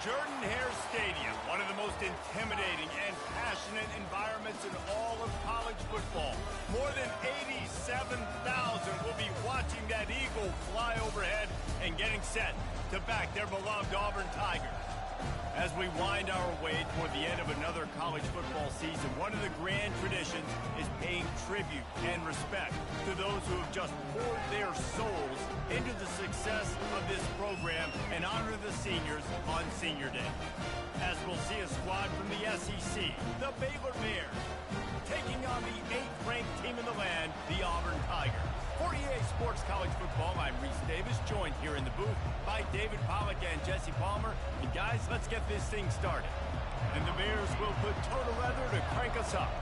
Jordan-Hare Stadium, one of the most intimidating and passionate environments in all of college football. More than 87,000 will be watching that eagle fly overhead and getting set to back their beloved Auburn Tigers. As we wind our way toward the end of another college football season, one of the grand traditions is paying tribute and respect to those who have just poured their souls into the success of this program and honor the seniors on Senior Day. As we'll see a squad from the SEC, the Baylor Bears, taking on the 8th-ranked team in the land, the Auburn Tigers. For EA Sports College Football, I'm Reese Davis, joined here in the booth by David Pollack and Jesse Palmer. And guys, let's get this thing started. And the Bears will put total leather to crank us up.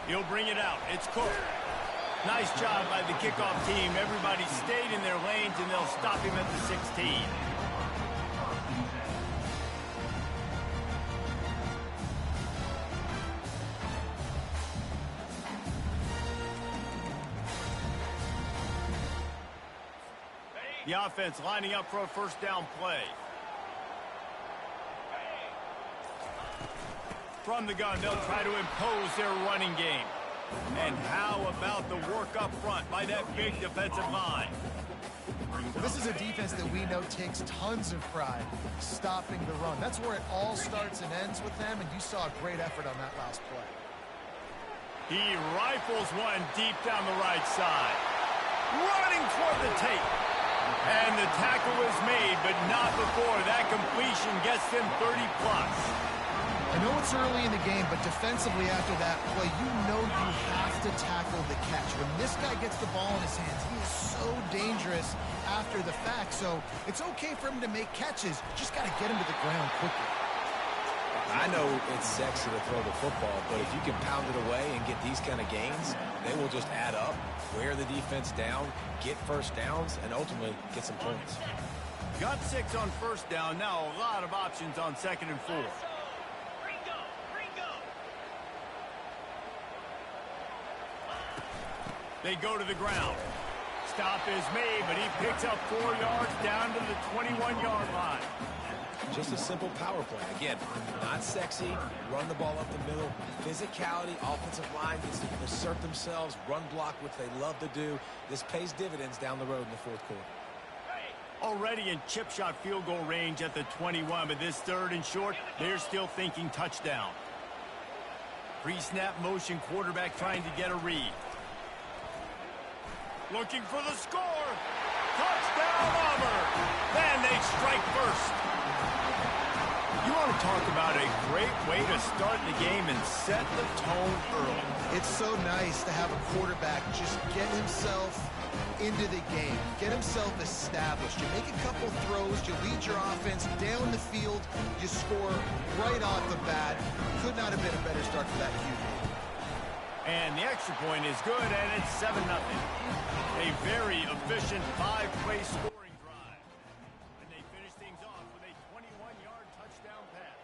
He'll bring it out. It's Cook. Nice job by the kickoff team. Everybody stayed in their lanes, and they'll stop him at the 16. The offense lining up for a first down play. From the gun, they'll try to impose their running game. And how about the work up front by that big defensive line? Well, this is a defense that we know takes tons of pride stopping the run. That's where it all starts and ends with them, and you saw a great effort on that last play. He rifles one deep down the right side. Running toward the tape. And the tackle is made, but not before that completion gets them 30+. I know it's early in the game, but defensively after that play, you know you have to tackle the catch. When this guy gets the ball in his hands, he is so dangerous after the fact. So it's okay for him to make catches. Just got to get him to the ground quickly. I know it's sexy to throw the football, but if you can pound it away and get these kind of gains, they will just add up, wear the defense down, get first downs, and ultimately get some points. Got 6 on first down. Now a lot of options on 2nd and 4. They go to the ground. Stop is made, but he picks up 4 yards down to the 21-yard line. Just a simple power play. Again, not sexy, run the ball up the middle. Physicality, offensive line gets to assert themselves, run block, which they love to do. This pays dividends down the road in the 4th quarter. Already in chip shot field goal range at the 21, but this 3rd and short, they're still thinking touchdown. Pre-snap motion, quarterback trying to get a read. Looking for the score. Touchdown, Auburn. Then they strike first. You want to talk about a great way to start the game and set the tone early. It's so nice to have a quarterback just get himself into the game, get himself established. You make a couple throws, you lead your offense down the field, you score right off the bat. Could not have been a better start for that QB. And the extra point is good, and it's 7-0. A very efficient 5-play scoring drive. And they finish things off with a 21-yard touchdown pass.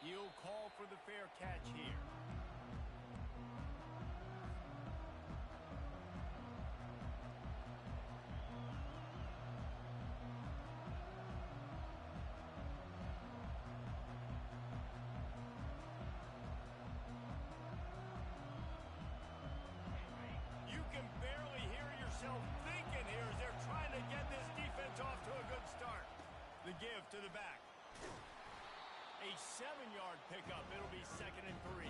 He'll call for the fair catch here. Thinking here as they're trying to get this defense off to a good start. The give to the back. A 7-yard pickup. It'll be 2nd and 3.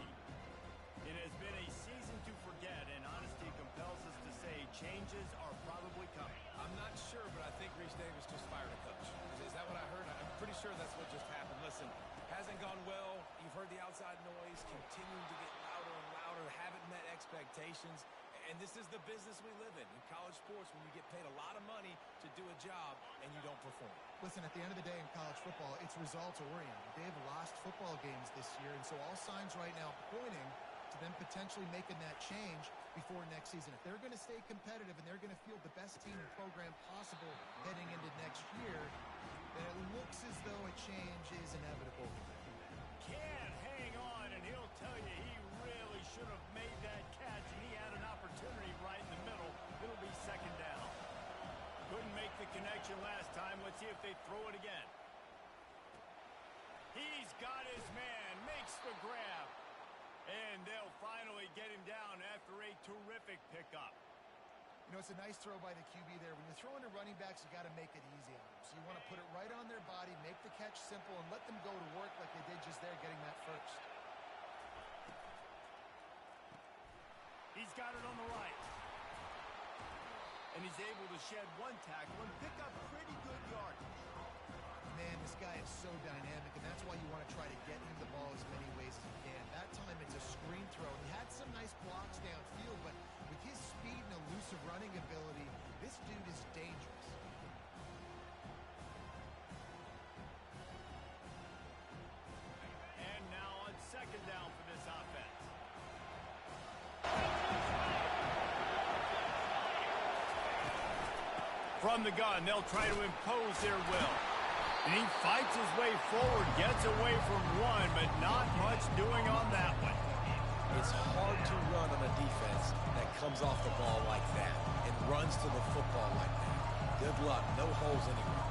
It has been a season to forget, and honesty compels us to say changes are probably coming. I'm not sure, but I think Reese Davis just fired a coach. Is that what I heard? I'm pretty sure that's what just happened. Listen, hasn't gone well. You've heard the outside noise continuing to get louder and louder. Haven't met expectations. And this is the business we live in college sports, when you get paid a lot of money to do a job and you don't perform. Listen, at the end of the day in college football, it's results-oriented. They've lost football games this year, and so all signs right now pointing to them potentially making that change before next season. If they're going to stay competitive and they're going to field the best team and program possible heading into next year, then it looks as though a change is inevitable. Can't hang on, and he'll tell you he really should have made that catch, and he had an opportunity right in the middle. It'll be second down. Couldn't make the connection last time. Let's see if they throw it again. He's got his man, makes the grab. And they'll finally get him down after a terrific pickup. You know, it's a nice throw by the QB there. When you're throwing to running backs, you got to make it easy on them. So you want to put it right on their body, make the catch simple, and let them go to work like they did just there, getting that first. He's got it on the right. And he's able to shed one tackle and pick up pretty good yardage. Man, this guy is so dynamic, and that's why you want to try to get him the ball as many ways as you can. That time it's a screen throw. He had some nice blocks downfield, but with his speed and elusive running ability, this dude is dangerous. And now on second down for this offense. From the gun, they'll try to impose their will. And he fights his way forward, gets away from one, but not much doing on that one. It's hard to run on a defense that comes off the ball like that and runs to the football like that. Good luck. No holes anywhere.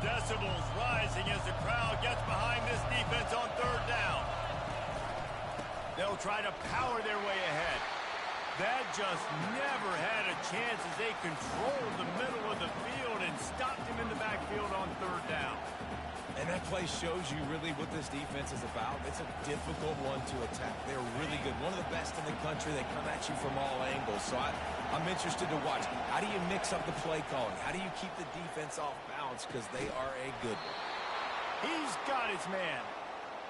Decibels rising as the crowd gets behind this defense on third down. They'll try to power their way ahead. That just never had a chance as they controlled the middle of the field and stopped him in the backfield on third down. And that play shows you really what this defense is about. It's a difficult one to attack. They're really good. One of the best in the country. They come at you from all angles. So I'm interested to watch. How do you mix up the play calling? How do you keep the defense off balance? Because they are a good one. He's got his man.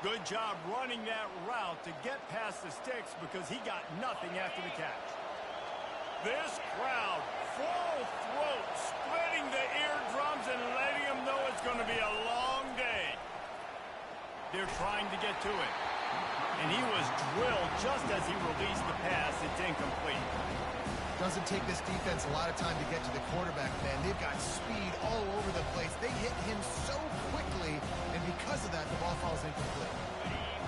Good job running that route to get past the sticks because he got nothing after the catch. This crowd, full throat, splitting the eardrums and letting them know it's going to be a long day. They're trying to get to it. And he was drilled just as he released the pass. It's incomplete. Doesn't take this defense a lot of time to get to the quarterback, man. They've got speed all over the place. They hit him so quickly, and because of that, the ball falls incomplete.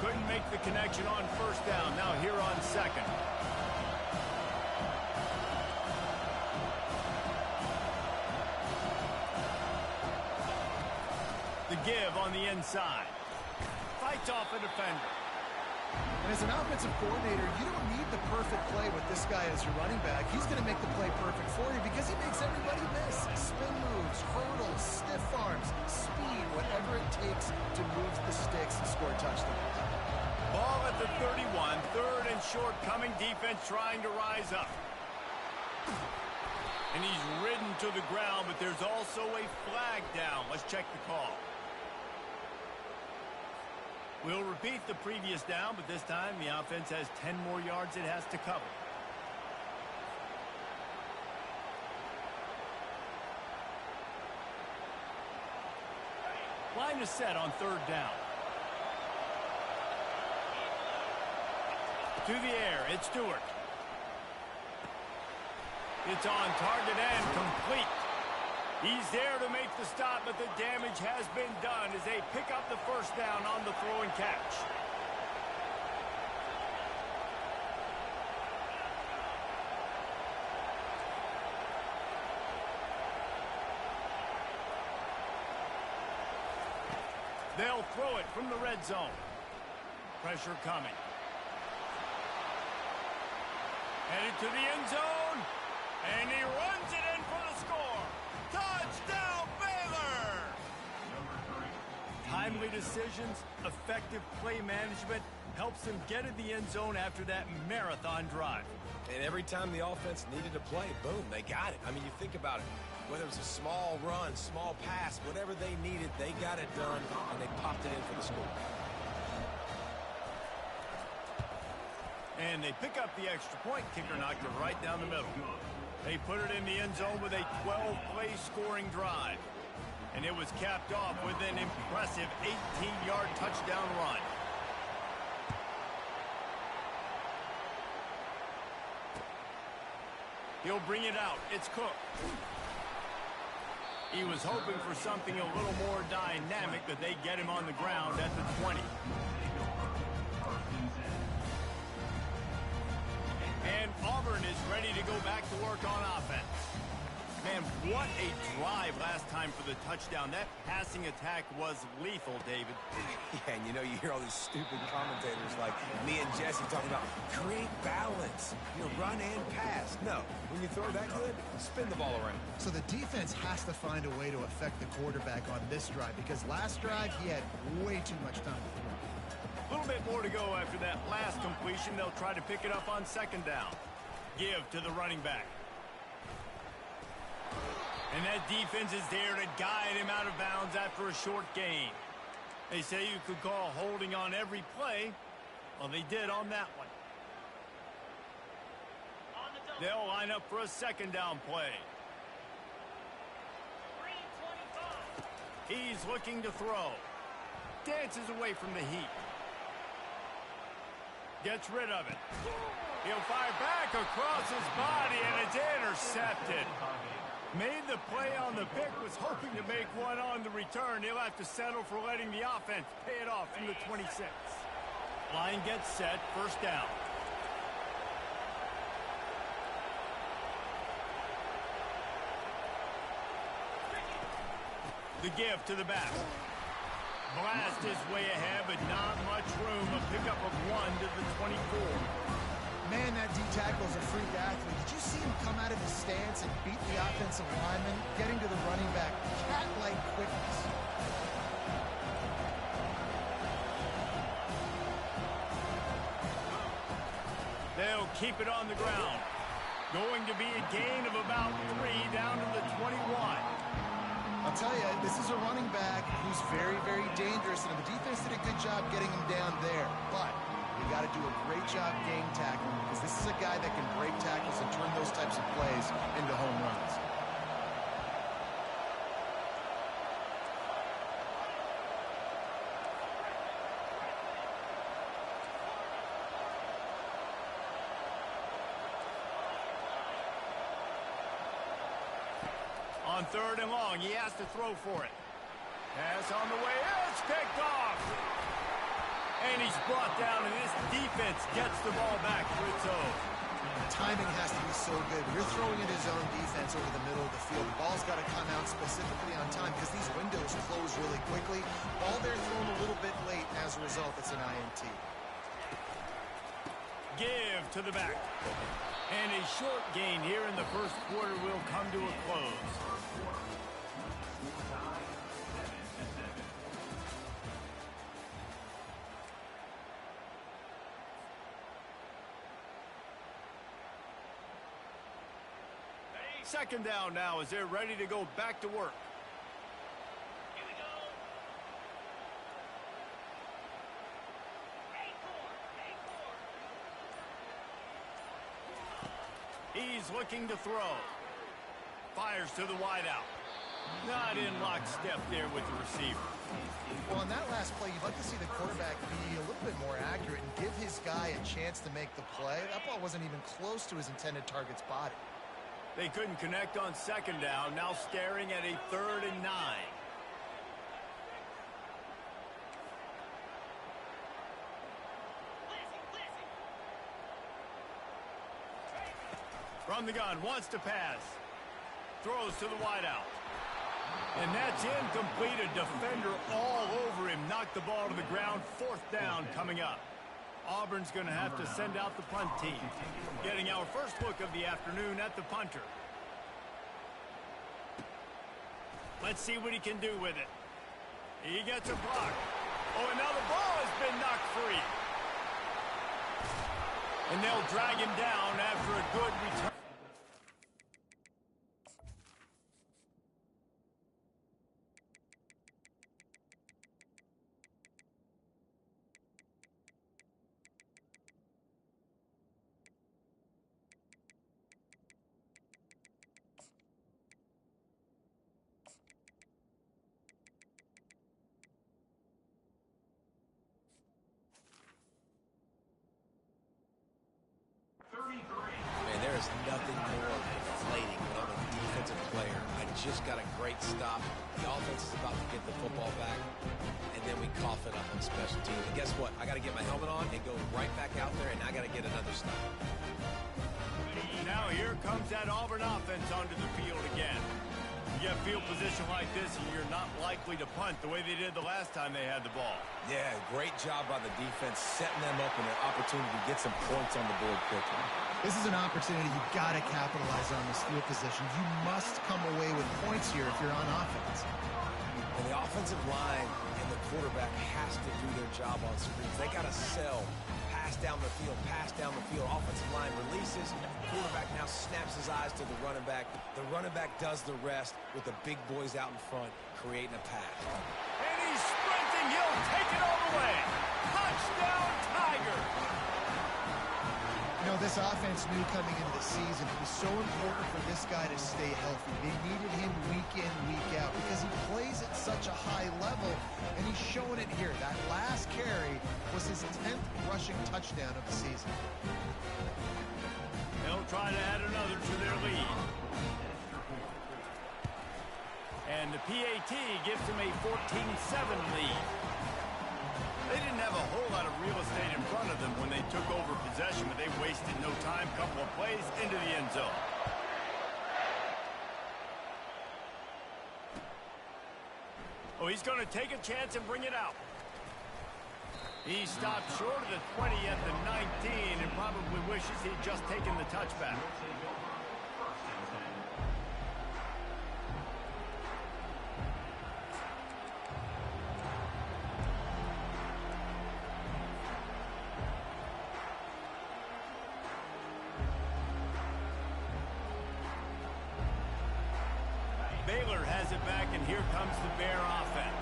Couldn't make the connection on first down. Now here on second. The give on the inside. Fights off a defender. And as an offensive coordinator, you don't need the perfect play with this guy as your running back. He's going to make the play perfect for you because he makes everybody miss. Spin moves, hurdles, stiff arms, speed, whatever it takes to move the sticks and score touchdowns. Ball at the 31, third and short, coming defense trying to rise up. And he's ridden to the ground, but there's also a flag down. Let's check the call. We'll repeat the previous down, but this time the offense has 10 more yards it has to cover. Line is set on third down. To the air, it's Stewart. It's on target and complete. He's there to make the stop, but the damage has been done as they pick up the first down on the throw and catch. They'll throw it from the red zone. Pressure coming. Headed to the end zone, and he runs it in for the score. Touchdown, Baylor! Timely decisions, effective play management helps them get in the end zone after that marathon drive. And every time the offense needed to play, boom, they got it. I mean, you think about it. Whether it was a small run, small pass, whatever they needed, they got it done, and they popped it in for the score. And they pick up the extra point. Kicker knocked it right down the middle. They put it in the end zone with a 12-play scoring drive. And it was capped off with an impressive 18-yard touchdown run. He'll bring it out. It's Cook. He was hoping for something a little more dynamic, but they get him on the ground at the 20. And Auburn is ready to go back to work on offense. Man, what a drive last time for the touchdown. That passing attack was lethal, David. Yeah, and you know, you hear all these stupid commentators like me and Jesse talking about create balance, run and pass. No, when you throw that good, spin the ball around. So the defense has to find a way to affect the quarterback on this drive, because last drive he had way too much time to throw. A little bit more to go after that last completion. They'll try to pick it up on second down. Give to the running back. And that defense is there to guide him out of bounds after a short gain. They say you could call holding on every play. Well, they did on that one. They'll line up for a second down play. He's looking to throw. Dances away from the heat. Gets rid of it. He'll fire back across his body, and it's intercepted. Made the play on the pick, was hoping to make one on the return. He'll have to settle for letting the offense pay it off from the 26. Line gets set, first down. The give to the back. Blast his way ahead, but not much room. A pickup of 1 to the 24. Man, that D-tackle is a freak athlete. Did you see him come out of his stance and beat the offensive lineman, getting to the running back? Cat-like quickness. They'll keep it on the ground. Going to be a gain of about 3 down to the 21. I'll tell you, this is a running back who's very, very dangerous, and the defense did a good job getting him down there. But you got to do a great job game tackling, because this is a guy that can break tackles and turn those types of plays into home runs. On third and long, he has to throw for it. Pass on the way, it's picked off. And he's brought down, and this defense gets the ball back for its own. Timing has to be so good. You're throwing at his own defense over the middle of the field. The ball's got to come out specifically on time, because these windows close really quickly. Ball there thrown a little bit late. As a result, it's an INT. Give to the back. And a short gain here in the first quarter will come to a close. Second down now as they're ready to go back to work. Here we go. He's looking to throw. Fires to the wideout. Not in lockstep there with the receiver. Well, on that last play, you'd like to see the quarterback be a little bit more accurate and give his guy a chance to make the play. That ball wasn't even close to his intended target's body. They couldn't connect on second down. Now staring at a 3rd and 9. From the gun, wants to pass. Throws to the wideout. And that's incomplete. A defender all over him. Knocked the ball to the ground. 4th down coming up. Auburn's going to have to send out the punt team. Getting our first look of the afternoon at the punter. Let's see what he can do with it. He gets a block. Oh, and now the ball has been knocked free. And they'll drag him down after a good return. Man, there is player. I just got a great stop. The offense is about to get the football back, and then we cough it up on special teams. And guess what? I got to get my helmet on and go right back out there, and I got to get another stop. Now here comes that Auburn offense onto the field again. You get field position like this, and you're not likely to punt the way they did the last time they had the ball. Yeah, great job by the defense, setting them up in an opportunity to get some points on the board quickly. This is an opportunity you've got to capitalize on this field position. You must come away with points here if you're on offense. And the offensive line and the quarterback has to do their job on screens. They got to sell. Pass down the field, pass down the field. Offensive line releases. Quarterback now snaps his eyes to the running back. The running back does the rest with the big boys out in front, creating a pass. And he's sprinting. He'll take it all the way. Touchdown, Tiger. You know, this offense knew coming into the season it was so important for this guy to stay healthy. They needed him week in, week out because he plays at such a high level, and he's showing it here. That last carry was his 10th rushing touchdown of the season. They'll try to add another to their lead. And the PAT gives them a 14-7 lead. They didn't have a whole lot of real estate in front of them when they took over possession, but they wasted no time. Couple of plays into the end zone. Oh, he's going to take a chance and bring it out. He stopped short of the 20 at the 19 and probably wishes he'd just taken the touchback. Baylor has it back, and here comes the Bear offense.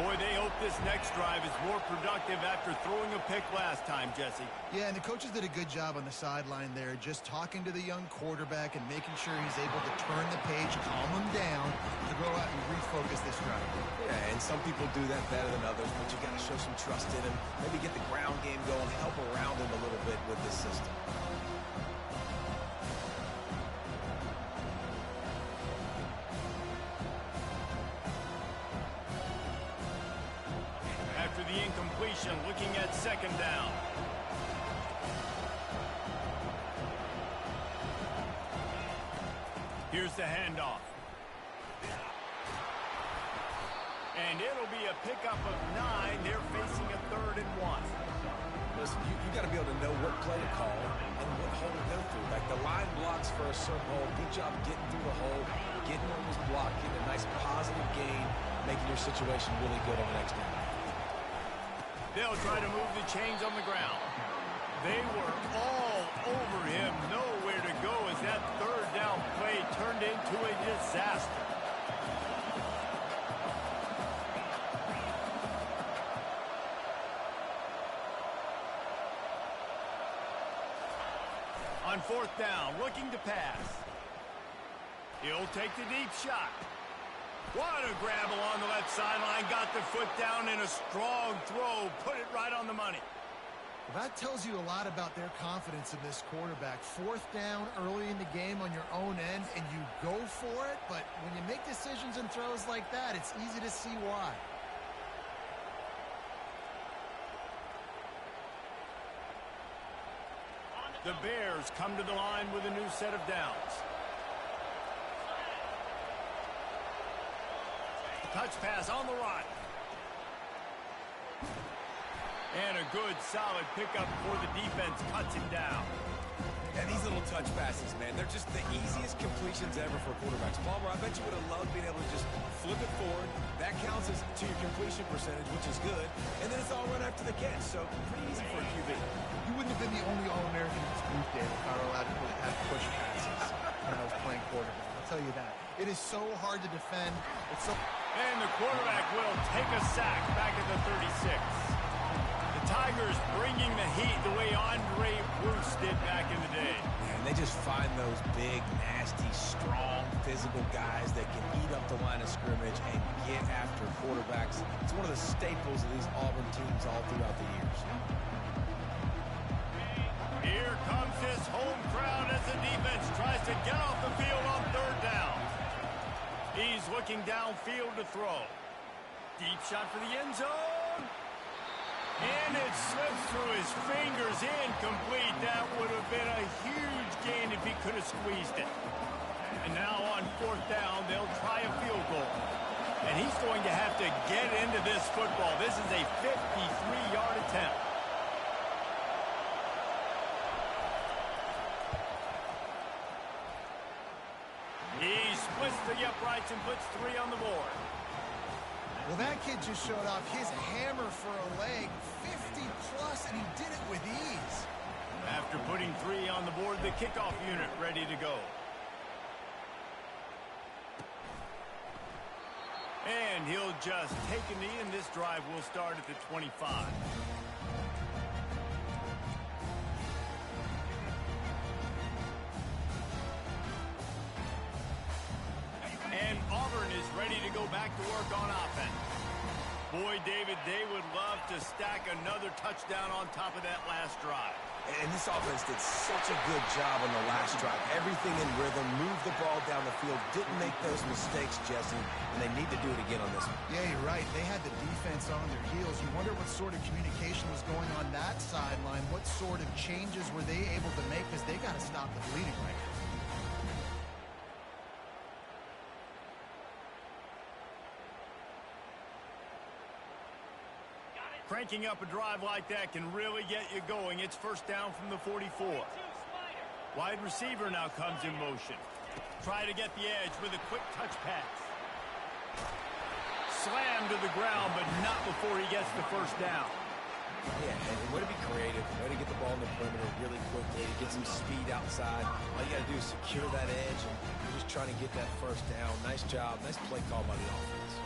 Boy, they hope this next drive is more productive after throwing a pick last time, Jesse. Yeah, and the coaches did a good job on the sideline there, just talking to the young quarterback and making sure he's able to turn the page, calm him down, to go out and refocus this drive. Yeah, and some people do that better than others, but you got to show some trust in him. Maybe get the ground game going, help around him a little bit with this system. After the incompletion, looking at second down. Here's the handoff. And it'll be a pickup of 9. They're facing a 3rd and 1. Listen, you got to be able to know what play to call and what hole to go through. Like the line blocks for a certain hole. Good job getting through the hole, getting on this block, getting a nice positive gain, making your situation really good on the next down. They'll try to move the chains on the ground. They were all over him. Nowhere to go as that 3rd down play turned into a disaster. On 4th down, looking to pass. He'll take the deep shot. What a grab along the left sideline. Got the foot down in a strong throw. Put it right on the money. Well, that tells you a lot about their confidence in this quarterback. 4th down early in the game on your own end, and you go for it. But when you make decisions and throws like that, it's easy to see why. The Bears come to the line with a new set of downs. Touch pass on the run. And a good, solid pickup before the defense cuts him down. And these little touch passes, man, they're just the easiest completions ever for quarterbacks. Palmer, I bet you would have loved being able to just flip it forward. That counts as to your completion percentage, which is good. And then it's all run after the catch, so pretty easy for a QB. You wouldn't have been the only All-American in this group, Dave, if I were allowed to have push passes when I was playing quarterback. I'll tell you that. It is so hard to defend. It's so... And the quarterback will take a sack back at the 36. The Tigers bringing the heat the way Andre Bruce did back in the day. And they just find those big, nasty, strong, physical guys that can eat up the line of scrimmage and get after quarterbacks. It's one of the staples of these Auburn teams all throughout the years. Here comes this home crowd as the defense tries to get off the field on 3rd down. He's looking downfield to throw. Deep shot for the end zone. And it slips through his fingers. Incomplete. That would have been a huge gain if he could have squeezed it. And now on 4th down, they'll try a field goal. And he's going to have to get into this football. This is a 53-yard attempt. He splits the uprights and puts 3 on the board. Well, that kid just showed off his hammer for a leg, 50-plus, and he did it with ease. After putting 3 on the board, the kickoff unit ready to go. And he'll just take a knee, and this drive will start at the 25. And Auburn is ready to go back to work on offense. Boy, David, they would love to stack another touchdown on top of that last drive. And this offense did such a good job on the last drive. Everything in rhythm, moved the ball down the field, didn't make those mistakes, Jesse, and they need to do it again on this one. Yeah, you're right. They had the defense on their heels. You wonder what sort of communication was going on that sideline. What sort of changes were they able to make, because they got to stop the bleeding right now. Cranking up a drive like that can really get you going. It's 1st down from the 44. Wide receiver now comes in motion. Try to get the edge with a quick touch pass. Slam to the ground, but not before he gets the 1st down. Yeah, and way to be creative, way to get the ball in the perimeter really quickly, to get some speed outside. All you got to do is secure that edge, and you're just trying to get that 1st down. Nice job. Nice play call by the offense.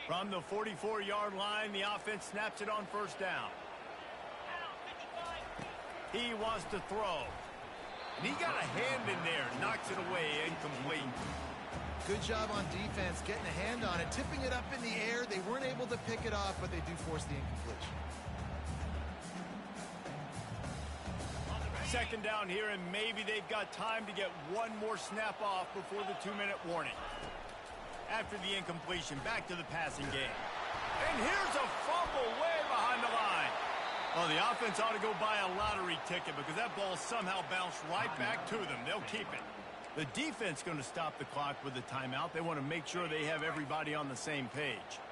From the 44-yard line, the offense snaps it on 1st down. He wants to throw. And he got a hand in there, knocks it away, incomplete. Good job on defense, getting a hand on it, tipping it up in the air. They weren't able to pick it off, but they do force the incompletion. 2nd down here, and maybe they've got time to get one more snap off before the 2-minute warning. After the incompletion, back to the passing game. And here's a fumble way behind the line. Well, the offense ought to go buy a lottery ticket because that ball somehow bounced right back to them. They'll keep it. The defense going to stop the clock with a timeout. They want to make sure they have everybody on the same page.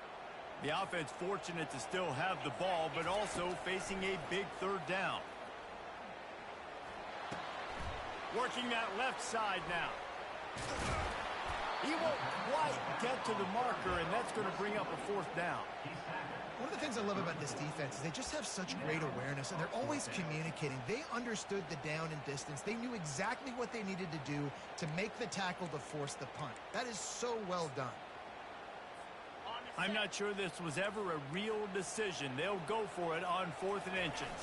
The offense fortunate to still have the ball, but also facing a big 3rd down. Working that left side now. He won't quite get to the marker, and that's going to bring up a 4th down. One of the things I love about this defense is they just have such great awareness, and they're always communicating. They understood the down and distance. They knew exactly what they needed to do to make the tackle to force the punt. That is so well done. I'm not sure this was ever a real decision. They'll go for it on 4th and inches.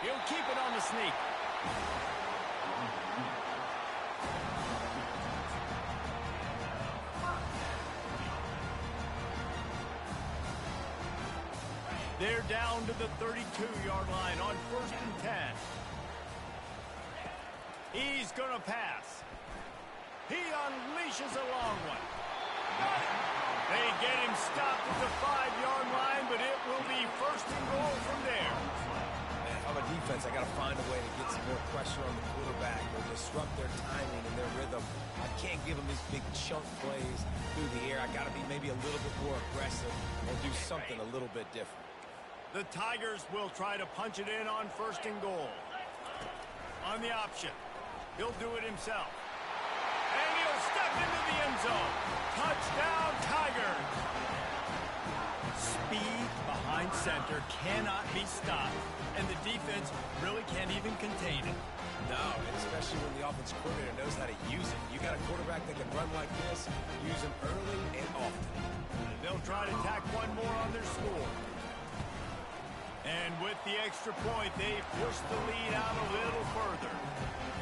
He'll keep it on the sneak. They're down to the 32-yard line on 1st and 10. He's going to pass. He unleashes a long one. They get him stopped at the 5-yard line, but it will be 1st and goal from there. Man, if I'm a defense, I got to find a way to get some more pressure on the quarterback or disrupt their timing and their rhythm. I can't give them these big chunk plays through the air. I got to be maybe a little bit more aggressive or do something a little bit different. The Tigers will try to punch it in on 1st and goal. On the option, he'll do it himself. And he'll step into the end zone. Touchdown, Tigers! Speed behind center cannot be stopped, and the defense really can't even contain it. No, especially when the offensive coordinator knows how to use it. You got a quarterback that can run like this, use him early and often. They'll try to tack one more on their score. And with the extra point, they push the lead out a little further.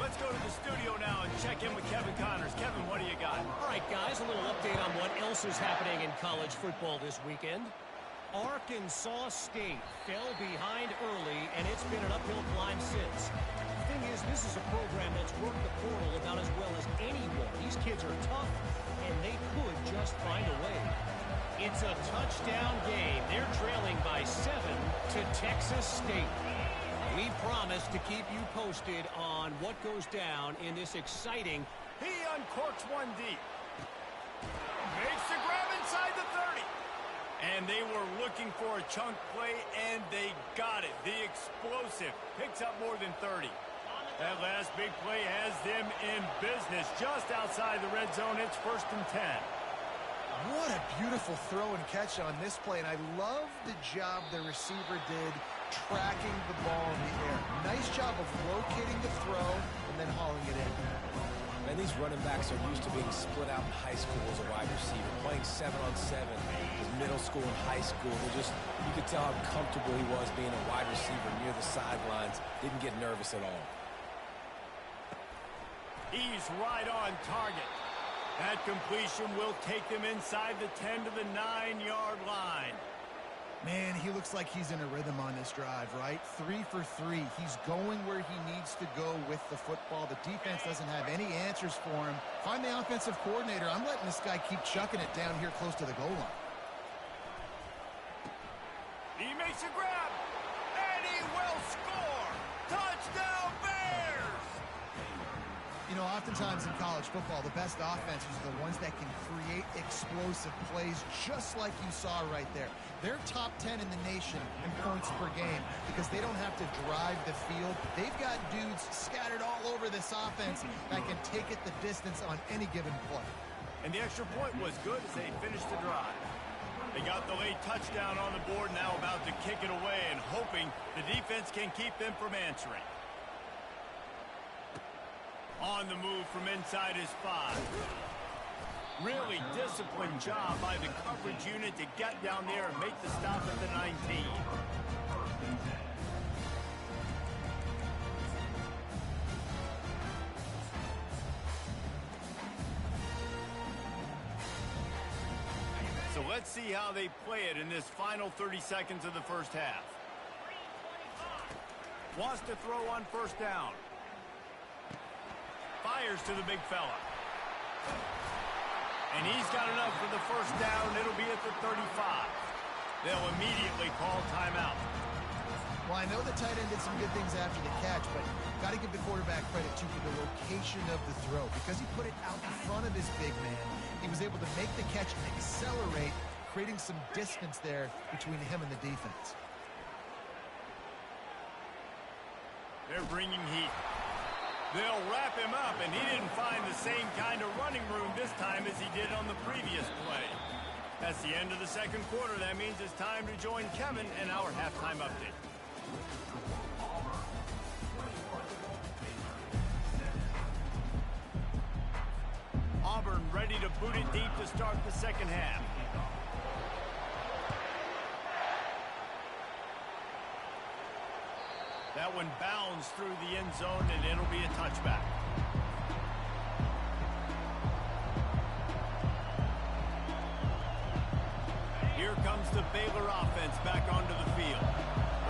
Let's go to the studio now and check in with Kevin Connors. Kevin, what do you got? All right, guys, a little update on what else is happening in college football this weekend. Arkansas State fell behind early, and it's been an uphill climb since. thing is, this is a program that's worked the portal about as well as anyone. These kids are tough, and they could just find a way. It's a touchdown game. They're trailing by 7 to Texas State. We promise to keep you posted on what goes down in this exciting. He uncorks one deep. Makes the grab inside the 30. And they were looking for a chunk play, and they got it. The explosive picks up more than 30. That last big play has them in business. Just outside the red zone, it's 1st and 10. What a beautiful throw and catch on this play, and I love the job the receiver did tracking the ball in the air. Nice job of locating the throw and then hauling it in. And these running backs are used to being split out in high school as a wide receiver, playing 7-on-7 in middle school and high school. You could tell how comfortable he was being a wide receiver near the sidelines. Didn't get nervous at all. He's right on target. That completion will take them inside the 10 to the 9-yard line. Man, he looks like he's in a rhythm on this drive, right? 3 for 3. He's going where he needs to go with the football. The defense doesn't have any answers for him. Find the offensive coordinator. I'm letting this guy keep chucking it down here close to the goal line. He makes a grab, and he will score. Touchdown, Bears! You know, oftentimes in college football, the best offenses are the ones that can create explosive plays just like you saw right there. They're top 10 in the nation in points per game because they don't have to drive the field. They've got dudes scattered all over this offense that can take it the distance on any given play. And the extra point was good as they finished the drive. They got the late touchdown on the board, now about to kick it away and hoping the defense can keep them from answering. On the move from inside his 5. Really disciplined job by the coverage unit to get down there and make the stop at the 19. So let's see how they play it in this final 30 seconds of the first half. Wants to throw on 1st down. Fires to the big fella. And he's got enough for the 1st down. It'll be at the 35. They'll immediately call timeout. Well, I know the tight end did some good things after the catch, but got to give the quarterback credit, too, for the location of the throw. Because he put it out in front of his big man, he was able to make the catch and accelerate, creating some distance there between him and the defense. They're bringing heat. They'll wrap him up, and he didn't find the same kind of running room this time as he did on the previous play. That's the end of the 2nd quarter. That means it's time to join Kevin and our halftime update. Auburn ready to boot it deep to start the 2nd half. That one bounds through the end zone, and it'll be a touchback. Here comes the Baylor offense back onto the field.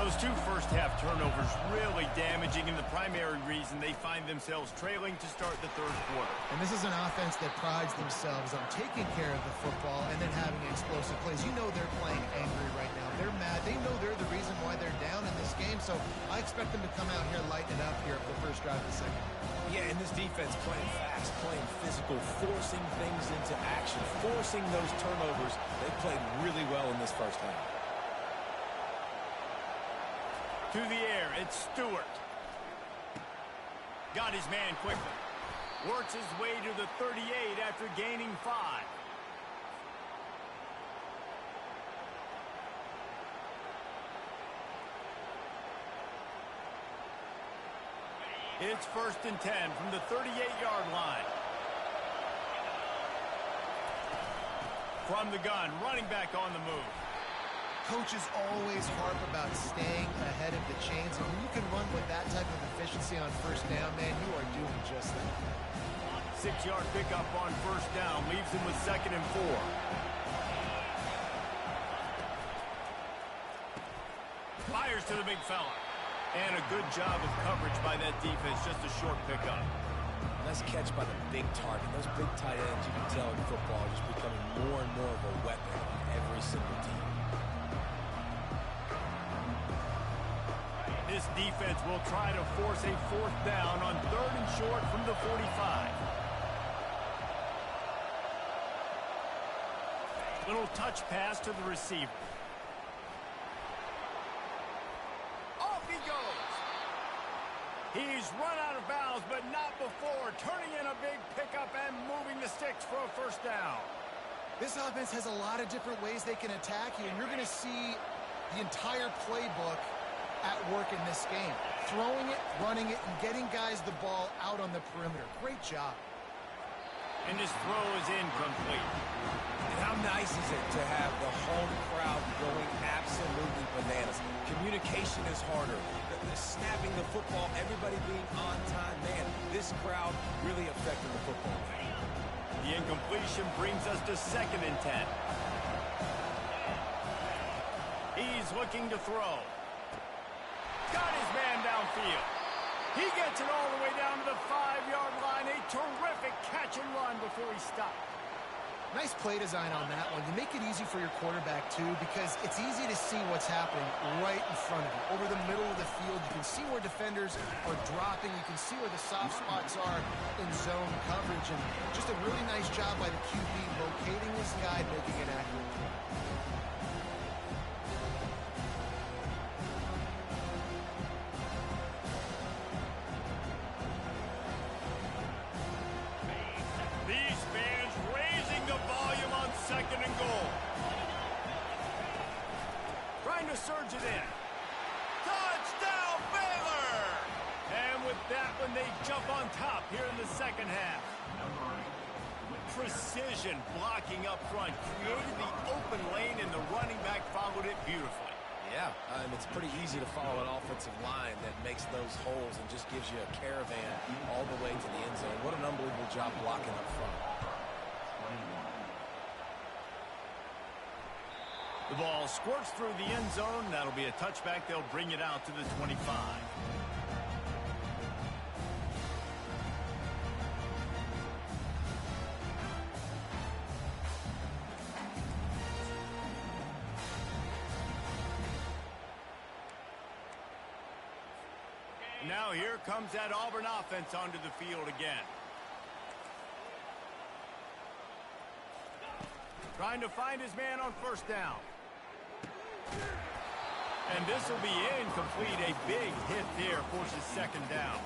Those 2 first-half turnovers really damaging, and the primary reason they find themselves trailing to start the 3rd quarter. And this is an offense that prides themselves on taking care of the football and then having explosive plays. You know they're playing angry right now. They're mad. They know they're the reason why they're down in this game, so I expect them to come out here and lighten it up here for the 1st drive of the 2nd. Yeah, and this defense playing fast, playing physical, forcing things into action, forcing those turnovers. They played really well in this 1st half. To the air, it's Stewart. Got his man quickly. Works his way to the 38 after gaining 5. It's 1st and 10 from the 38-yard line. From the gun, running back on the move. Coaches always harp about staying ahead of the chains, and when you can run with that type of efficiency on 1st down, man, you are doing just that. 6-yard pickup on 1st down leaves him with 2nd and 4. Fires to the big fella. And a good job of coverage by that defense, just a short pickup. Nice catch by the big target. Those big tight ends, you can tell in football, are just becoming more and more of a weapon on every single team. This defense will try to force a fourth down on 3rd and short from the 45. Little touch pass to the receiver. Off he goes. He's run out of bounds, but not before. Turning in a big pickup and moving the sticks for a first down. This offense has a lot of different ways they can attack you, and you're going to see the entire playbook at work in this game. Throwing it, running it, and getting guys the ball out on the perimeter. Great job. And this throw is incomplete. And how nice is it to have the home crowd going absolutely bananas? Communication is harder. The snapping the football, everybody being on time. Man, this crowd really affected the football game. The incompletion brings us to 2nd and 10. He's looking to throw. Got his man downfield. He gets it all the way down to the 5-yard line. A terrific catch and run before he stopped. Nice play design on that one. You make it easy for your quarterback, too, because it's easy to see what's happening right in front of you. Over the middle of the field, you can see where defenders are dropping. You can see where the soft spots are in zone coverage. And just a really nice job by the QB locating this guy, making an accurate throw. Surge it in. Touchdown, Baylor! And with that one, they jump on top here in the 2nd half. Precision blocking up front created the open lane, and the running back followed it beautifully. Yeah, and it's pretty easy to follow an offensive line that makes those holes and just gives you a caravan all the way to the end zone. What an unbelievable job blocking up front. The ball squirts through the end zone. That'll be a touchback. They'll bring it out to the 25. Now here comes that Auburn offense onto the field again. Trying to find his man on 1st down. And this will be incomplete. A big hit there forces 2nd down.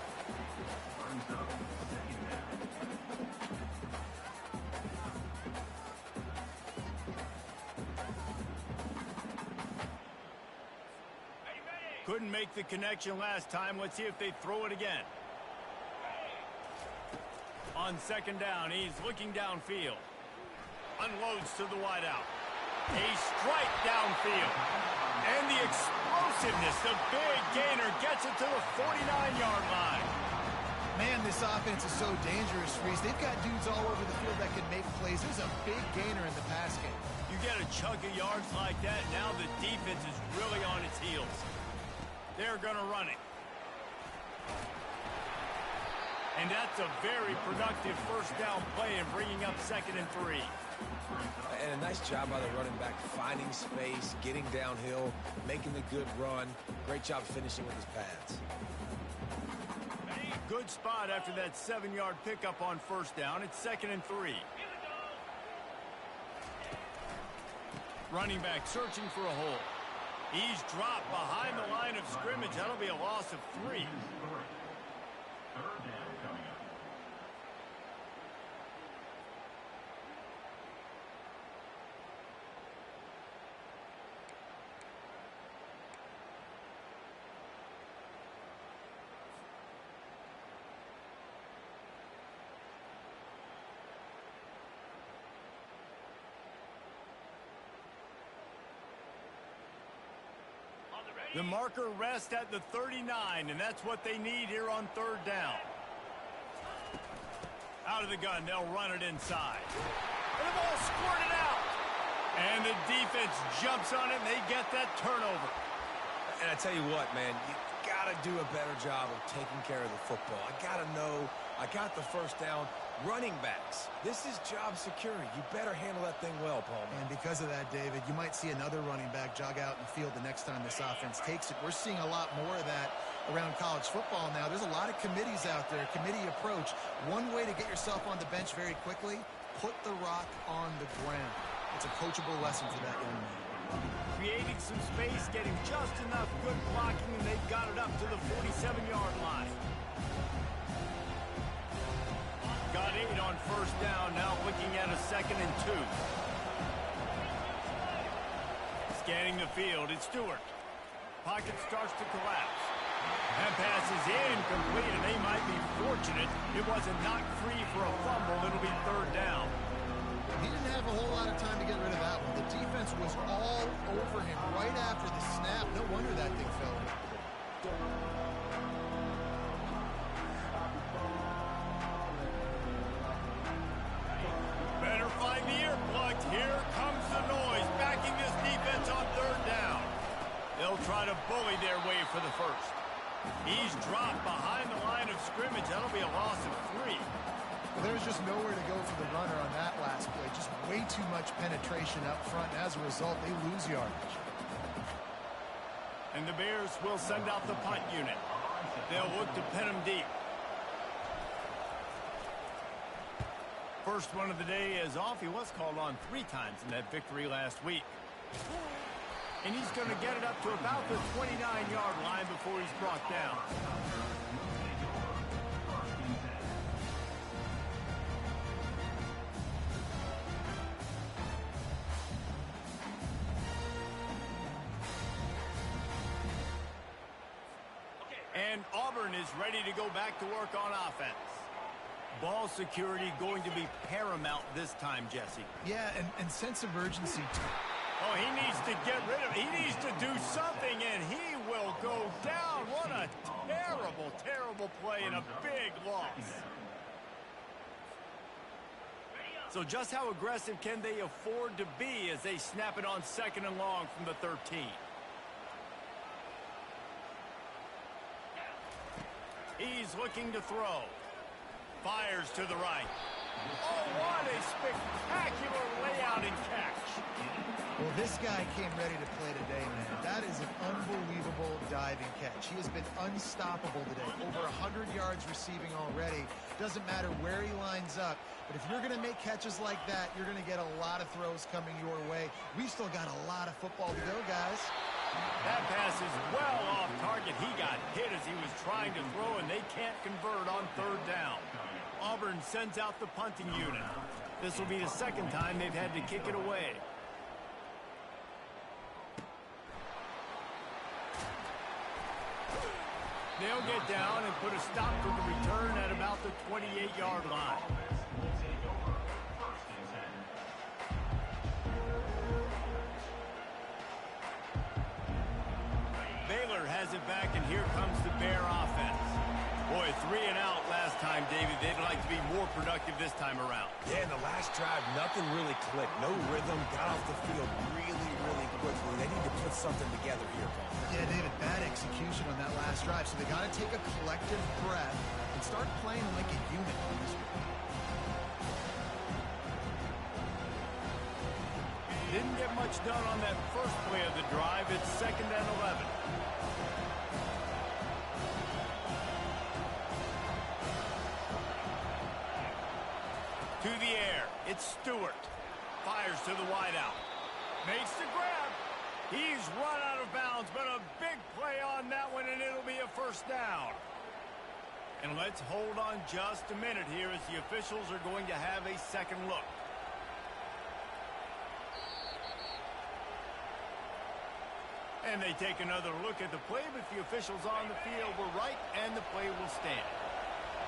Couldn't make the connection last time. Let's see if they throw it again. On 2nd down, he's looking downfield. Unloads to the wideout. A strike downfield. And the explosiveness, the big gainer, gets it to the 49-yard line. Man, this offense is so dangerous, Reese. They've got dudes all over the field that can make plays. There's a big gainer in the pass game. You get a chunk of yards like that, now the defense is really on its heels. They're going to run it. And that's a very productive 1st down play and bringing up 2nd and 3. And a nice job by the running back, finding space, getting downhill, making the good run. Great job finishing with his pads. Good spot after that 7-yard pickup on 1st down. It's 2nd and 3. Running back searching for a hole. He's dropped behind the line of scrimmage. That'll be a loss of 3. The marker rests at the 39, and that's what they need here on 3rd down. Out of the gun, they'll run it inside. And the ball squirted out. And the defense jumps on it, and they get that turnover. And I tell you what, man, you got to got to do a better job of taking care of the football. I got to know I got the first down. Running backs, this is job security. You better handle that thing well, Paul. And because of that, David, you might see another running back jog out in the field the next time this offense takes it. We're seeing a lot more of that around college football now. There's a lot of committees out there, committee approach. One way to get yourself on the bench very quickly, put the rock on the ground. It's a coachable lesson for that young man. Creating some space, getting just enough good blocking, and they've got it up to the 47-yard line. Got 8 on first down, now looking at a 2nd and 2. Scanning the field, it's Stewart. Pocket starts to collapse. That pass is incomplete, and they might be fortunate it wasn't knocked free for a fumble. It'll be 3rd down. He didn't have a whole lot of time to get rid of that one. The defense was all over him right after the snap. No wonder that thing fell in. Better find the earplugs. Here comes the noise, backing this defense on 3rd down. They'll try to bully their way for the first. He's dropped behind the line of scrimmage. That'll be a loss of 3. Well, there's just nowhere to go for the runner on that last play. Just way too much penetration up front, and as a result, they lose yardage. And the Bears will send out the punt unit. They'll look to pin him deep. First one of the day is off. He was called on 3 times in that victory last week. And he's going to get it up to about the 29-yard line before he's brought down. And Auburn is ready to go back to work on offense. Ball security going to be paramount this time, Jesse. Yeah, and sense of urgency. Oh, he needs to get rid of it. He needs to do something, and he will go down. What a terrible, terrible play and a big loss. So just how aggressive can they afford to be as they snap it on 2nd and long from the 13? He's looking to throw. Fires to the right. Oh, what a spectacular layout and catch. Well, this guy came ready to play today, man. That is an unbelievable diving catch. He has been unstoppable today. Over 100 yards receiving already. Doesn't matter where he lines up. But if you're going to make catches like that, you're going to get a lot of throws coming your way. We've still got a lot of football to go, guys. That pass is well off target. He got hit as he was trying to throw, and they can't convert on 3rd down. Auburn sends out the punting unit. This will be the 2nd time they've had to kick it away. They'll get down and put a stop to the return at about the 28-yard line. Baylor has it back, and here comes the Bear offense. Boy, 3 and out last time, David. They'd like to be more productive this time around. Yeah, in the last drive, nothing really clicked. No rhythm, got off the field really, really quickly. They need to put something together here, Paul. Yeah, David, bad execution on that last drive. So they got to take a collective breath and start playing like a unit on this one. Didn't get much done on that first play of the drive. It's 2nd and 11. To the air. It's Stewart. Fires to the wideout. Makes the grab. He's run out of bounds, but a big play on that one, and it'll be a 1st down. And let's hold on just a minute here as the officials are going to have a 2nd look. And they take another look at the play, but the officials on the field were right, and the play will stand.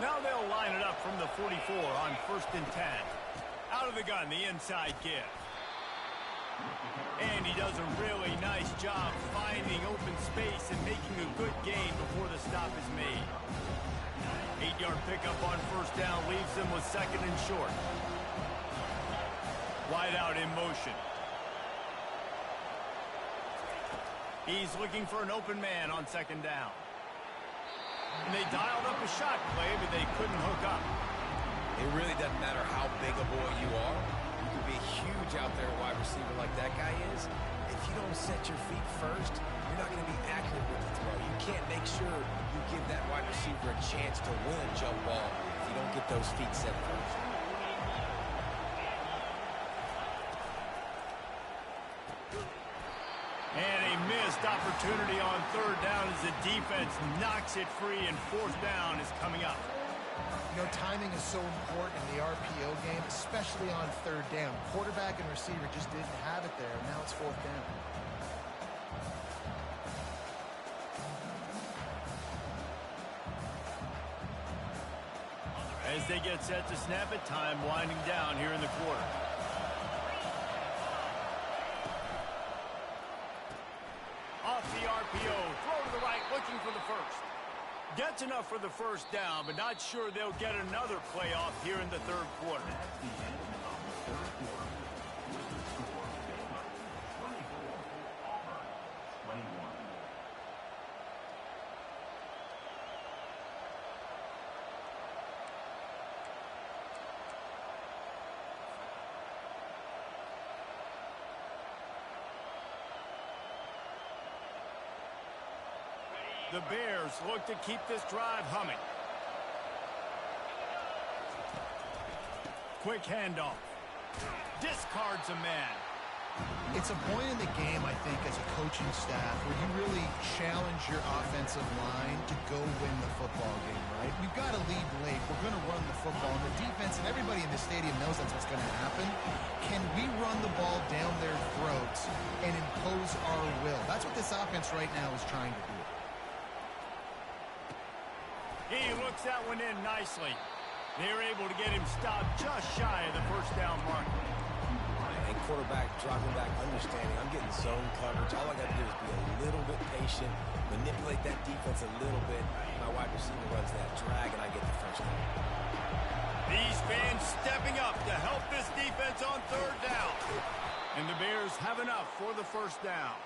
Now they'll line it up from the 44 on 1st and 10. Out of the gun, the inside give. And he does a really nice job finding open space and making a good gain before the stop is made. 8-yard pickup on 1st down leaves them with 2nd and short. Wide out in motion. He's looking for an open man on 2nd down. And they dialed up a shot play, but they couldn't hook up. It really doesn't matter how big a boy you are. You can be huge out there, wide receiver like that guy is. If you don't set your feet first, you're not going to be accurate with the throw. You can't make sure you give that wide receiver a chance to win a jump ball if you don't get those feet set first. And a missed opportunity on third down as the defense knocks it free, and fourth down is coming up. You know, timing is so important in the RPO game, especially on third down. Quarterback and receiver just didn't have it there. Now it's fourth down. As they get set to snap it, time winding down here in the quarter. Off the RPO, throw to the right, looking for the first. Gets enough for the first down, but not sure they'll get another playoff here in the third quarter. The Bears look to keep this drive humming. Quick handoff. Discards a man. It's a point in the game, I think, as a coaching staff, where you really challenge your offensive line to go win the football game, right? We've got to lead late. We're going to run the football. And the defense and everybody in the stadium knows that's what's going to happen. Can we run the ball down their throats and impose our will? That's what this offense right now is trying to do. He looks that one in nicely. They're able to get him stopped just shy of the first down mark. And quarterback dropping back, understanding I'm getting zone coverage. All I got to do is be a little bit patient, manipulate that defense a little bit. My wide receiver runs that drag, and I get the first down. These fans stepping up to help this defense on third down. And the Bears have enough for the first down.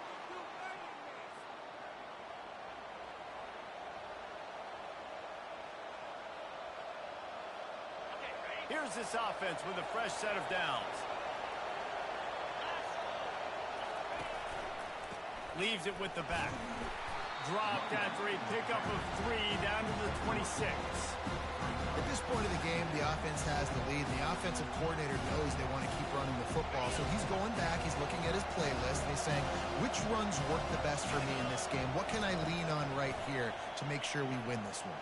Here's this offense with a fresh set of downs. Leaves it with the back. Dropped after a pickup of 3 down to the 26. At this point of the game, the offense has the lead, and the offensive coordinator knows they want to keep running the football. So he's going back, he's looking at his playlist, and he's saying, which runs work the best for me in this game? What can I lean on right here to make sure we win this one?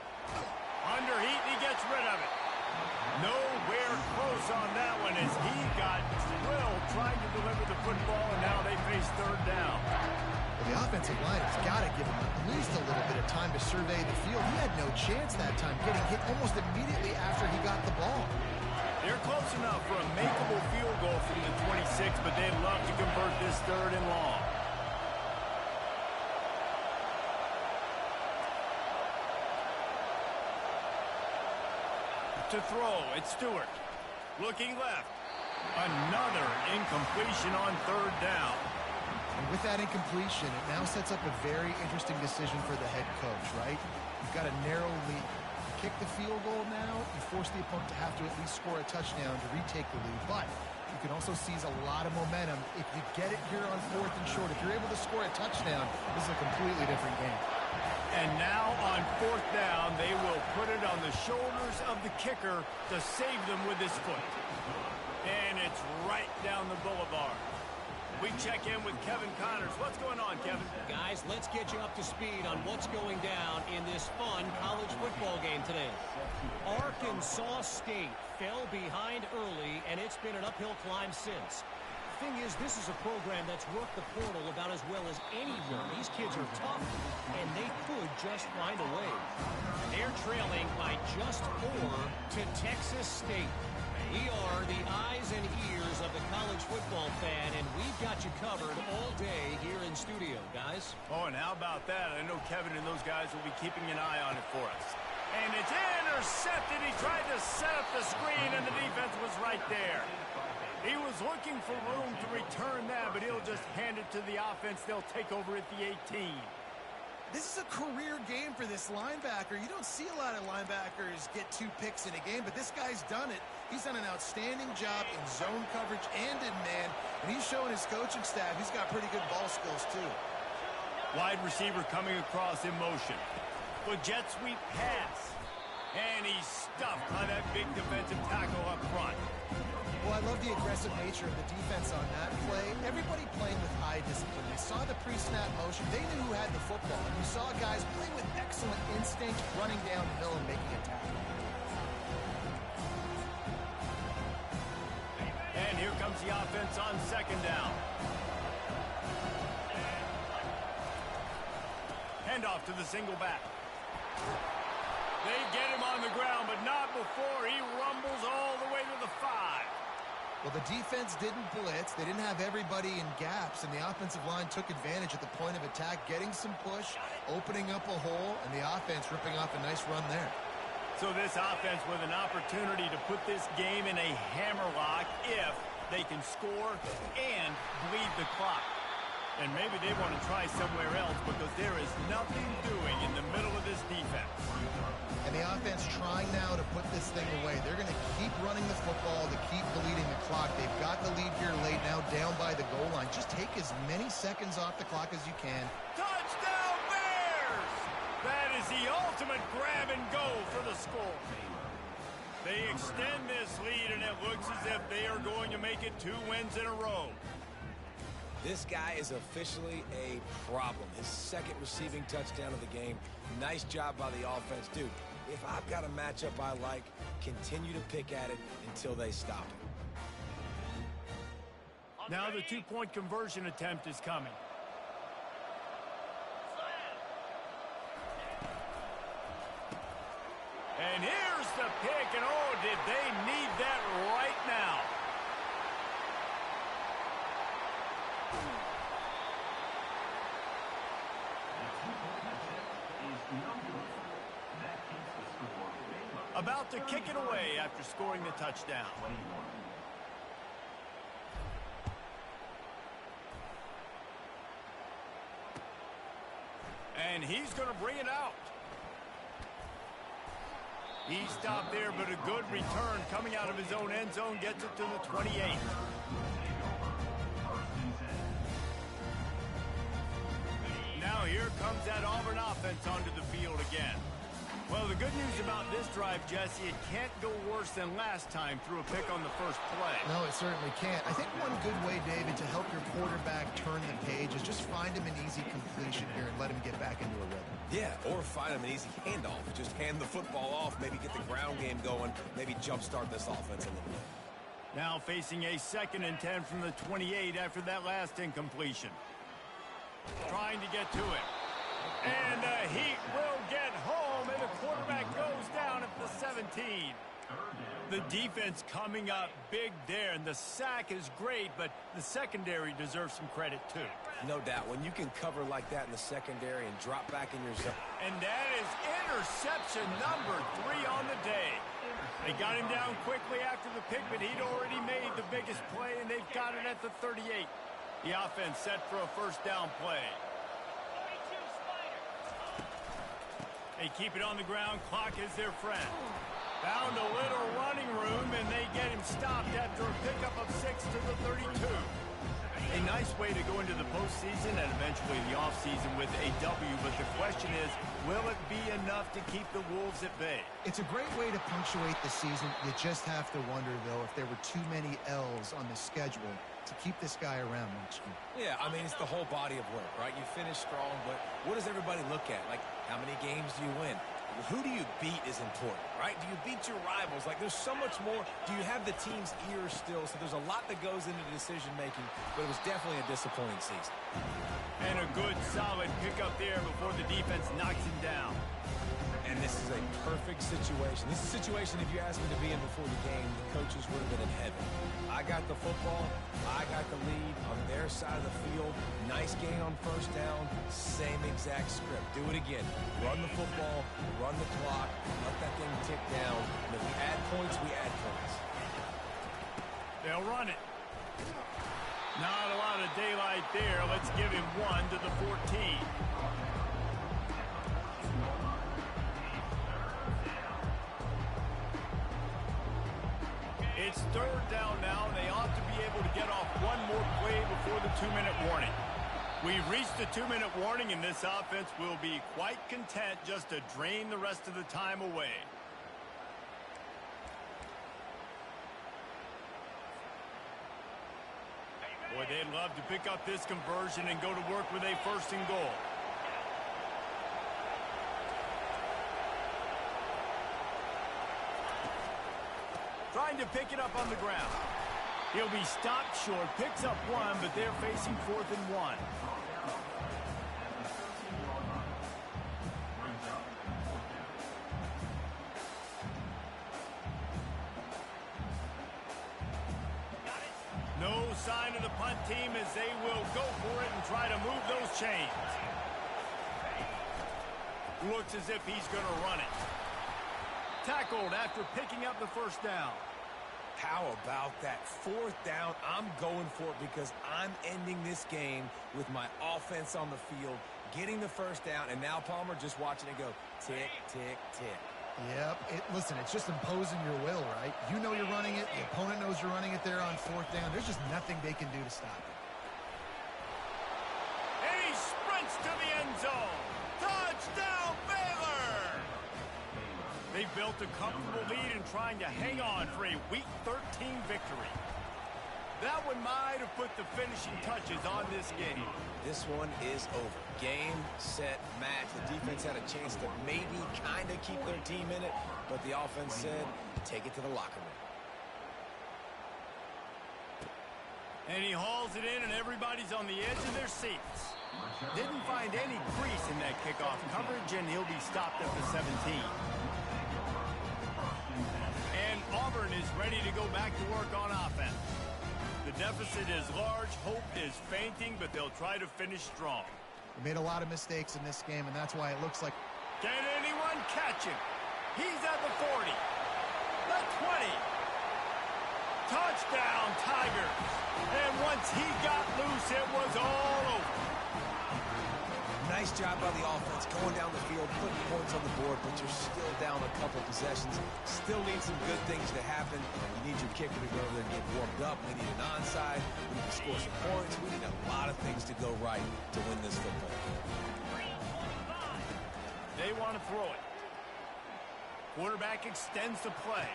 Under heat, and he gets rid of it. Nowhere close on that one as he got drilled trying to deliver the football, and now they face third down. Well, the offensive line has got to give him at least a little bit of time to survey the field. He had no chance that time, getting hit almost immediately after he got the ball. They're close enough for a makeable field goal from the 26, but they'd love to convert this third and long. To throw, it's Stewart. Looking left. Another incompletion on third down. And with that incompletion, it now sets up a very interesting decision for the head coach, right? You've got a narrow lead. You kick the field goal now, you force the opponent to have to at least score a touchdown to retake the lead. But you can also seize a lot of momentum. If you get it here on fourth and short, if you're able to score a touchdown, this is a completely different game. And now on fourth down, they will put it on the shoulders of the kicker to save them with his foot. And it's right down the boulevard. We check in with Kevin Connors. What's going on, Kevin? Guys, let's get you up to speed on what's going down in this fun college football game today. Arkansas State fell behind early, and it's been an uphill climb since. Thing is, this is a program that's worked the portal about as well as anyone. These kids are tough, and they could just find a way. They're trailing by just 4 to Texas State. We are the eyes and ears of the college football fan, and we've got you covered all day here in studio, guys. Oh, and how about that? I know Kevin and those guys will be keeping an eye on it for us. And it's intercepted. He tried to set up the screen, and the defense was right there. He was looking for room to return that, but he'll just hand it to the offense. They'll take over at the 18. This is a career game for this linebacker. You don't see a lot of linebackers get 2 picks in a game, but this guy's done it. He's done an outstanding job in zone coverage and in man, and he's showing his coaching staff he's got pretty good ball skills too. Wide receiver coming across in motion. The jet sweep pass. And he's stuffed by that big defensive tackle up front. Well, I love the aggressive nature of the defense on that play. Everybody playing with eye discipline. They saw the pre-snap motion. They knew who had the football. And you saw guys play with excellent instinct, running down the middle and making a tackle. And here comes the offense on second down. Handoff to the single back. They get him on the ground, but not before he rumbles all the way to the 5. Well, the defense didn't blitz. They didn't have everybody in gaps, and the offensive line took advantage at the point of attack, getting some push, opening up a hole, and the offense ripping off a nice run there. So this offense with an opportunity to put this game in a hammerlock if they can score and bleed the clock. And maybe they want to try somewhere else because there is nothing doing in the middle of this defense. And the offense trying now to put this thing away. They're going to keep running the football to keep bleeding the clock. They've got the lead here late, now down by the goal line. Just take as many seconds off the clock as you can. Touchdown Bears! That is the ultimate grab and go for the score. They extend this lead, and it looks as if they are going to make it 2 wins in a row. This guy is officially a problem. His 2nd receiving touchdown of the game. Nice job by the offense. Dude, if I've got a matchup I like, continue to pick at it until they stop it. Now the 2-point conversion attempt is coming. And here's the pick, and oh, did they need that right now. About to kick it away after scoring the touchdown. And he's going to bring it out. He stopped there, but a good return coming out of his own end zone gets it to the 28. Now here comes that Auburn offense onto the field again. Well, the good news about this drive, Jesse, it can't go worse than last time through a pick on the first play. No, it certainly can't. I think one good way, David, to help your quarterback turn the page is just find him an easy completion here and let him get back into a rhythm. Yeah, or find him an easy handoff. Just hand the football off, maybe get the ground game going, maybe jumpstart this offense a little bit. Now facing a 2nd and 10 from the 28 after that last incompletion. Trying to get to it. And the Heat will get home, and the quarterback goes down at the 17. The defense coming up big there, and the sack is great, but the secondary deserves some credit too. No doubt. When you can cover like that in the secondary and drop back in your zone. And that is interception number 3 on the day. They got him down quickly after the pick, but he'd already made the biggest play, and they've got it at the 38. The offense set for a first down play. They keep it on the ground. Clock is their friend. Found a little running room, and they get him stopped after a pickup of 6 to the 32. A nice way to go into the postseason and eventually the offseason with a W, but the question is, will it be enough to keep the Wolves at bay? It's a great way to punctuate the season. You just have to wonder, though, if there were too many L's on the schedule to keep this guy around next year. Yeah, I mean, it's the whole body of work, right? You finish strong, but what does everybody look at? Like, how many games do you win? Who do you beat is important, right? Do you beat your rivals? Like, there's so much more. Do you have the team's ear still? So there's a lot that goes into decision-making, but it was definitely a disappointing season. And a good, solid pickup there before the defense knocks him down. And this is a perfect situation. This is a situation, if you asked me to be in before the game, the coaches would have been in heaven. I got the football. I got the lead on their side of the field. Nice gain on first down. Same exact script. Do it again. Run the football. Run the clock. Let that thing tick down. And if we add points, we add points. They'll run it. Not a lot of daylight there. Let's give him 1 to the 14. It's third down now, and they ought to be able to get off one more play before the 2-minute warning. We've reached the 2-minute warning, and this offense will be quite content just to drain the rest of the time away. Boy, they'd love to pick up this conversion and go to work with a 1st and goal. Trying to pick it up on the ground. He'll be stopped short, picks up one, but they're facing 4th and 1. No sign of the punt team as they will go for it and try to move those chains. Looks as if he's going to run it. Tackled after picking up the 1st down. How about that 4th down? I'm going for it because I'm ending this game with my offense on the field, getting the 1st down, and now Palmer just watching it go tick, tick, tick. Yep. Listen, it's just imposing your will, right? You know you're running it. The opponent knows you're running it there on 4th down. There's just nothing they can do to stop it. And he sprints to the end zone. Touchdown, Baylor! They've built a comfortable lead and trying to hang on for a Week 13 victory. That one might have put the finishing touches on this game. This one is over. Game, set, match. The defense had a chance to maybe kind of keep their team in it, but the offense said, take it to the locker room. And he hauls it in, and everybody's on the edge of their seats. Didn't find any crease in that kickoff coverage, and he'll be stopped at the 17. And Auburn is ready to go back to work on offense. The deficit is large, hope is fainting, but they'll try to finish strong. They made a lot of mistakes in this game, and that's why it looks like... Can anyone catch him? He's at the 40. The 20. Touchdown, Tigers. And once he got loose, it was all over. Nice job by the offense going down the field, putting points on the board, but you're still down a couple possessions. Still need some good things to happen. You need your kicker to go over there and get warmed up. We need an onside. We need to score some points. We need a lot of things to go right to win this football. They want to throw it. Quarterback extends the play.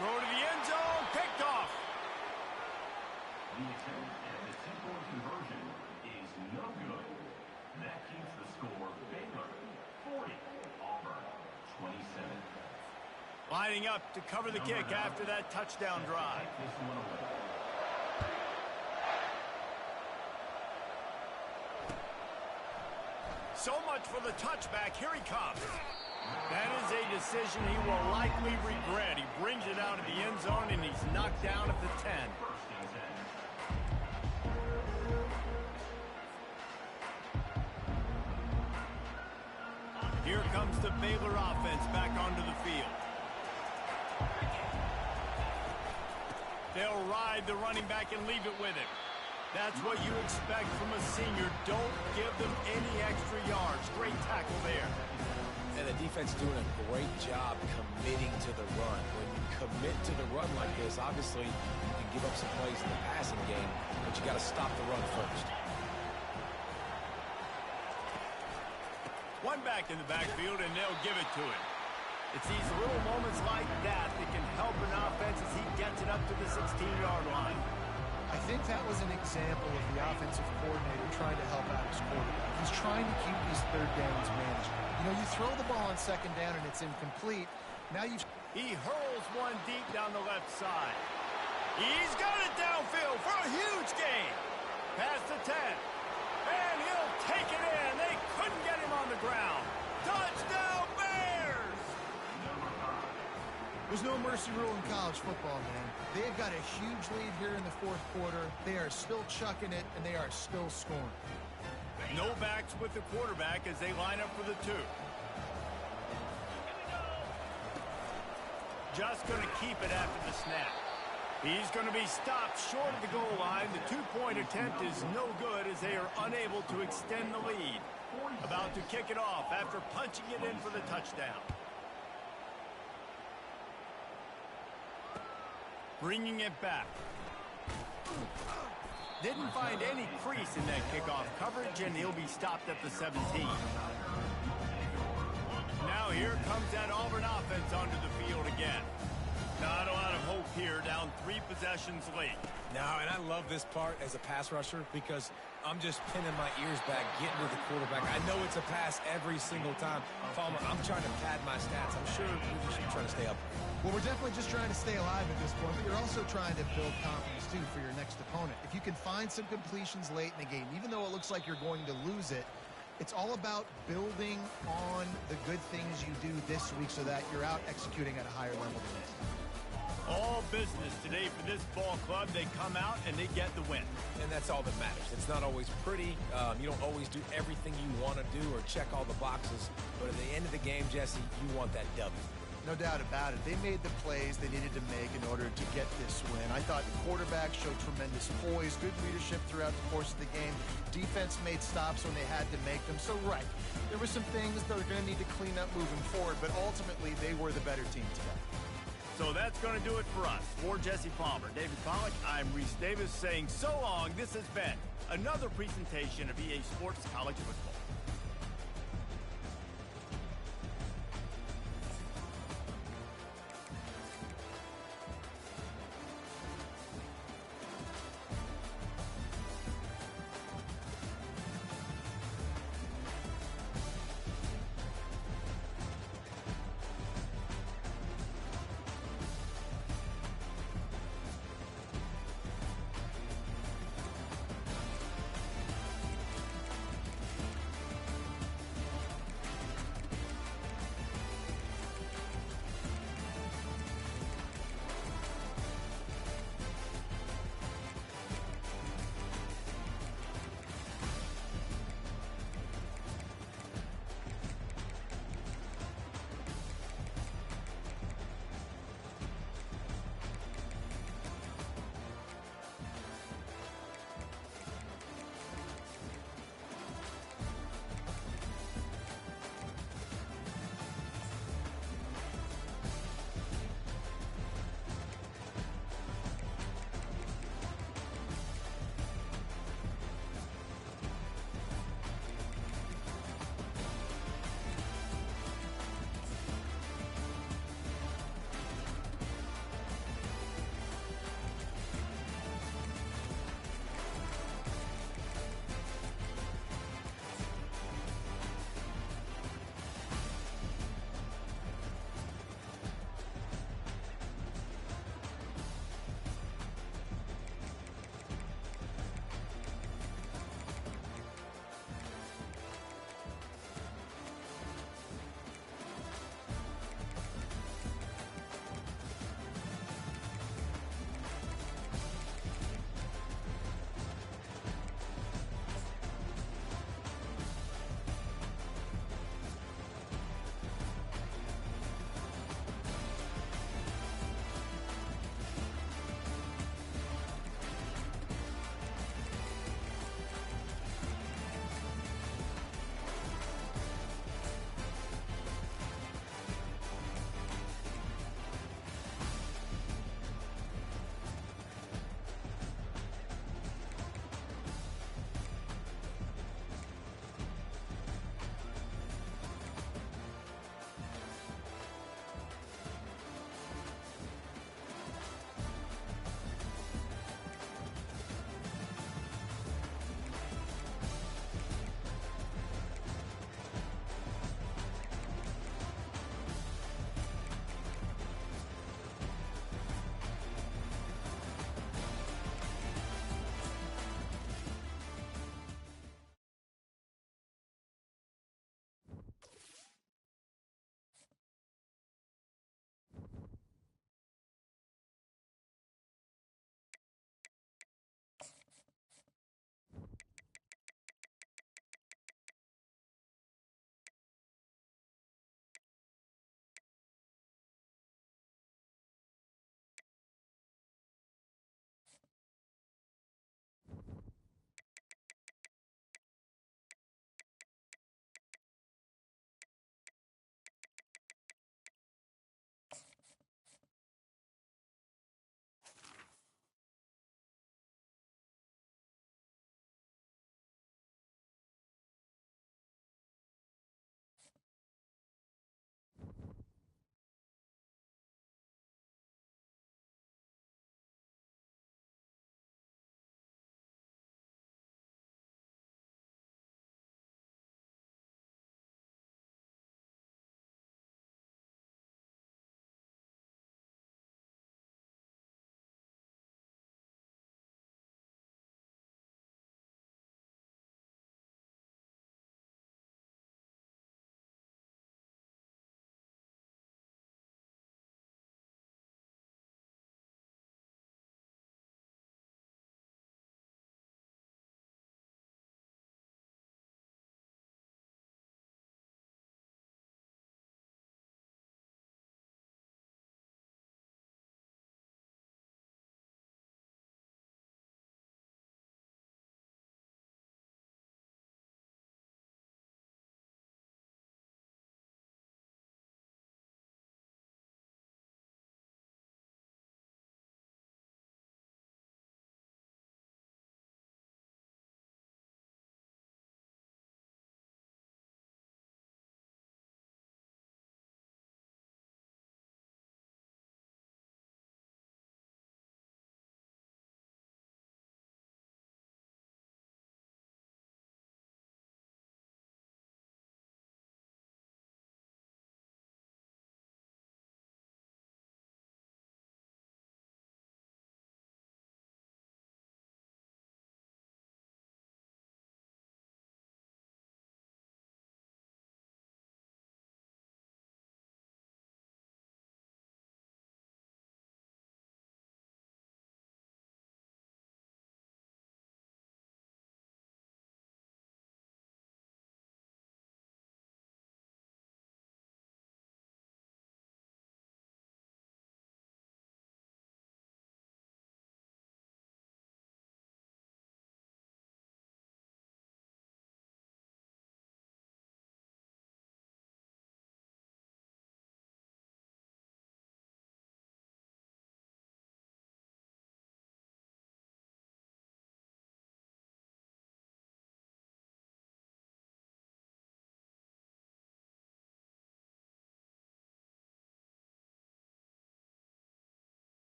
Throw to the end zone. Picked off. The attempt at the 2-point conversion is no good. That keeps the score Baylor 40, Auburn 27. Lining up to cover the kick after that touchdown drive. So much for the touchback. Here he comes. That is a decision he will likely regret. He brings it out of the end zone, and he's knocked down at the 10. Here comes the Baylor offense back onto the field. They'll ride the running back and leave it with him. That's what you expect from a senior. Don't give them any extra yards. Great tackle there. And the defense doing a great job committing to the run. When you commit to the run like this, obviously you can give up some plays in the passing game, but you got to stop the run first. One back in the backfield, and they'll give it to him. It's these little moments like that that can help an offense as he gets it up to the 16-yard line. I think that was an example of the offensive coordinator trying to help out his quarterback. He's trying to keep these 3rd downs manageable. You know, you throw the ball on 2nd down and it's incomplete. Now He hurls one deep down the left side. He's got it downfield for a huge gain. Past the 10. And he'll take it in. They couldn't get him on the ground. Touchdown, Bears! There's no mercy rule in college football, man. They've got a huge lead here in the 4th quarter. They are still chucking it, and they are still scoring. No backs with the quarterback as they line up for the 2. Just going to keep it after the snap. He's going to be stopped short of the goal line. The 2-point attempt is no good as they are unable to extend the lead. About to kick it off after punching it in for the touchdown. Bringing it back. Didn't find any crease in that kickoff coverage, and he'll be stopped at the 17. Now here comes that Auburn offense onto the field again. Not a lot of hope here, down 3 possessions late. Now, and I love this part as a pass rusher because I'm just pinning my ears back, getting to the quarterback. I know it's a pass every single time. Palmer, I'm trying to pad my stats. I'm sure we're just trying to stay up. Well, we're definitely just trying to stay alive at this point, but you're also trying to build confidence, too, for your next opponent. If you can find some completions late in the game, even though it looks like you're going to lose it, it's all about building on the good things you do this week so that you're out executing at a higher level than this. All business today for this ball club. They come out and they get the win. And that's all that matters. It's not always pretty. You don't always do everything you want to do or check all the boxes. But at the end of the game, Jesse, you want that W. No doubt about it. They made the plays they needed to make in order to get this win. I thought the quarterback showed tremendous poise, good leadership throughout the course of the game. Defense made stops when they had to make them. So, right, there were some things they're going to need to clean up moving forward, but ultimately they were the better team today. So that's going to do it for us. For Jesse Palmer, David Pollack, I'm Reese Davis saying so long. This has been another presentation of EA Sports College Football.